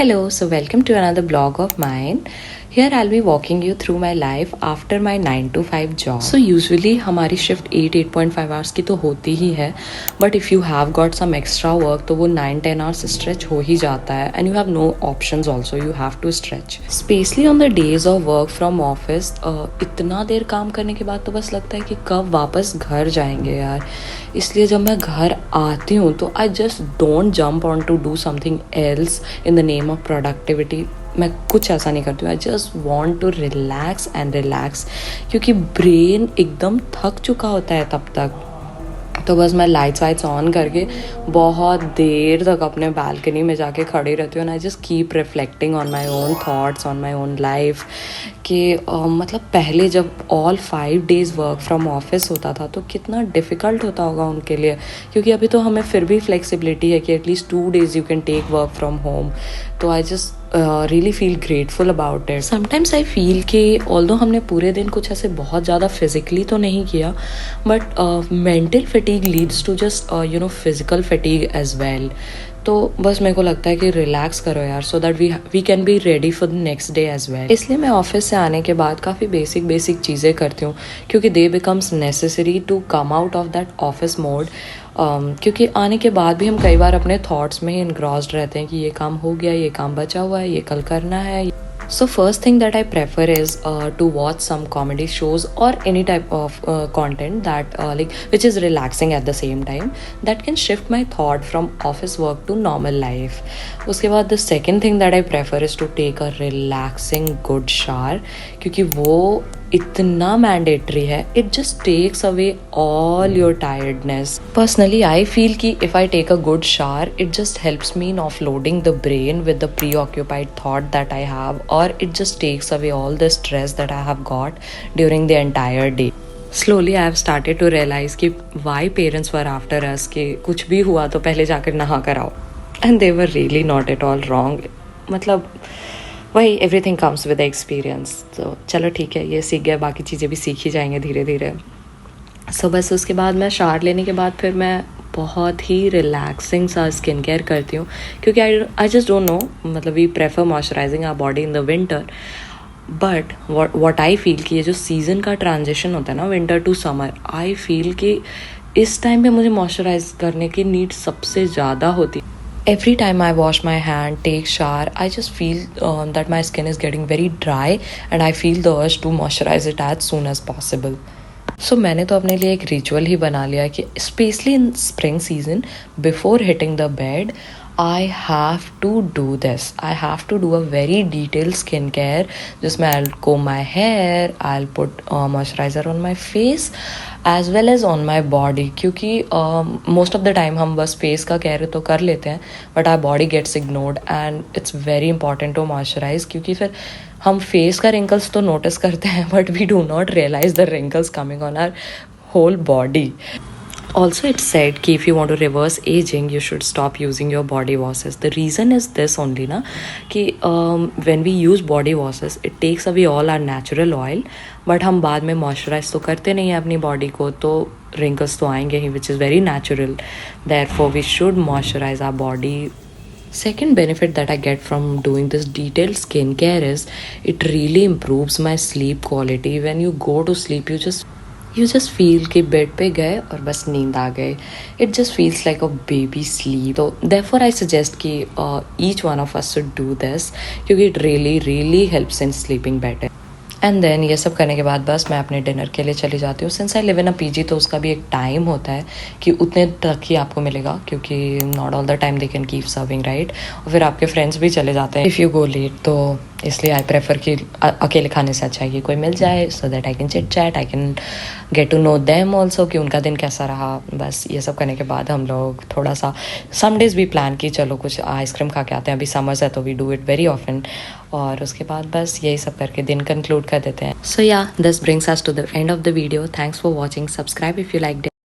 Hello, so welcome to another blog of mine. Here I'll be walking you through my life after my 9 to 5 job. So usually हमारी shift 8.5 hours की तो होती ही है, but if you have got some extra work तो वो 9-10 hours stretch हो ही जाता है, and you have no options also, you have to stretch. Especially on the days of work from office, इतना देर काम करने के बाद तो बस लगता है कि कब वापस घर जाएंगे यार. इसलिए जब मैं घर आती हूँ तो I just don't jump on to do something else in the name of productivity. मैं कुछ ऐसा नहीं करती हूँ. I just want to relax and relax, क्योंकि ब्रेन एकदम थक चुका होता है तब तक. तो बस मैं लाइट्स वाइट्स ऑन करके बहुत देर तक अपने बालकनी में जाके खड़ी रहती हूँ. I just keep reflecting on my own thoughts, on my own life. कि मतलब पहले जब all 5 days work from office होता था तो कितना डिफ़िकल्ट होता होगा उनके लिए, क्योंकि अभी तो हमें फिर भी फ्लेक्सिबिलिटी है कि at least 2 days you can take work from home. तो I just really feel grateful about it. Sometimes I feel कि ऑल्दो हमने पूरे दिन कुछ ऐसे बहुत ज़्यादा फिजिकली तो नहीं किया, but mental fatigue leads to just physical fatigue as well. तो बस मेरे को लगता है कि रिलैक्स करो यार, so that we can be ready for the next day as well. इसलिए मैं ऑफिस से आने के बाद काफ़ी बेसिक चीज़ें करती हूँ, क्योंकि they becomes necessary to come out of that office mode. क्योंकि आने के बाद भी हम कई बार अपने थॉट्स में ही इनग्रॉस्ड रहते हैं कि ये काम हो गया, ये काम बचा हुआ है, ये कल करना है. So first thing that I prefer is to watch some comedy shows or any type of content that which is relaxing at the same time, that can shift my thought from office work to normal life. उसके बाद the second thing that I prefer is to take a relaxing good shower, क्योंकि वो इतना mandatory है. It just takes away all your tiredness. Personally I feel कि if I take a good shower it just helps me in offloading the brain with the preoccupied thought that I have, और it just takes away all the stress that I have got during the entire day. Slowly I have started to realize कि why parents were after us, कि कुछ भी हुआ तो पहले जाकर नहा कर आओ. And they were really not at all wrong. मतलब वही एवरीथिंग कम्स विद एक्सपीरियंस. तो चलो ठीक है, ये सीख गए, बाकी चीज़ें भी सीख ही जाएंगे धीरे धीरे. सो बस उसके बाद मैं शावर लेने के बाद फिर मैं बहुत ही रिलैक्सिंग सा स्किन केयर करती हूँ, क्योंकि आई जस्ट डोंट नो, मतलब we prefer moisturising our body in the winter, but what I feel कि ये जो सीज़न का ट्रांजिशन होता है ना, winter to summer, I feel कि इस टाइम पे मुझे मॉइस्चराइज करने की नीड सबसे ज़्यादा होती है. Every time I wash my hand, take shower, I just feel that my skin is getting very dry and I feel the urge to moisturize it as soon as possible. So मैंने तो अपने लिए एक ritual ही बना लिया कि specially in spring season before hitting the bed I have to do this. I have to do a very detailed skincare. जिसमें I'll comb my hair, I'll put moisturizer on my face as well as on my body. क्योंकि most of the time हम बस face का care तो कर लेते हैं, but our body gets ignored and it's very important to moisturize. क्योंकि फिर हम face का wrinkles तो notice करते हैं, but we do not realize the wrinkles coming on our whole body. Also, it's said कि if you want to reverse aging, you should stop using your body washes. The reason is this only ना, कि when we use body washes, it takes away all our natural oil, but हम बाद में moisturize तो करते नहीं हैं अपनी body को, तो wrinkles तो आएंगे ही, which is very natural. Therefore, we should moisturize our body. Second benefit that I get from doing this detailed skincare is it really improves my sleep quality. When you go to sleep, you just feel कि bed पे गए और बस नींद आ गए. It just feels like a baby sleep. So therefore I suggest कि each one of us should do this, क्योंकि it really helps in sleeping better. And then ये सब करने के बाद बस मैं अपने डिनर के लिए चली जाती हूँ. Since I live in a PG तो उसका भी एक टाइम होता है कि उतने तक ही आपको मिलेगा, क्योंकि not all the time they can keep serving, right. और फिर आपके फ्रेंड्स भी चले जाते हैं इफ़ यू गो लेट. तो इसलिए आई प्रेफर कि अकेले खाने से अच्छा है कि कोई मिल जाए, so that I can chit chat, I can get to know them also कि उनका दिन कैसा रहा. बस ये सब करने के बाद हम लोग थोड़ा सा सम डेज़ भी प्लान की चलो कुछ आइसक्रीम खा के आते हैं. अभी समर्स है तो we do it very often. और उसके बाद बस यही सब करके दिन कंक्लूड कर देते हैं. So yeah, this brings us to the end of the video. Thanks for watching. Subscribe if you like.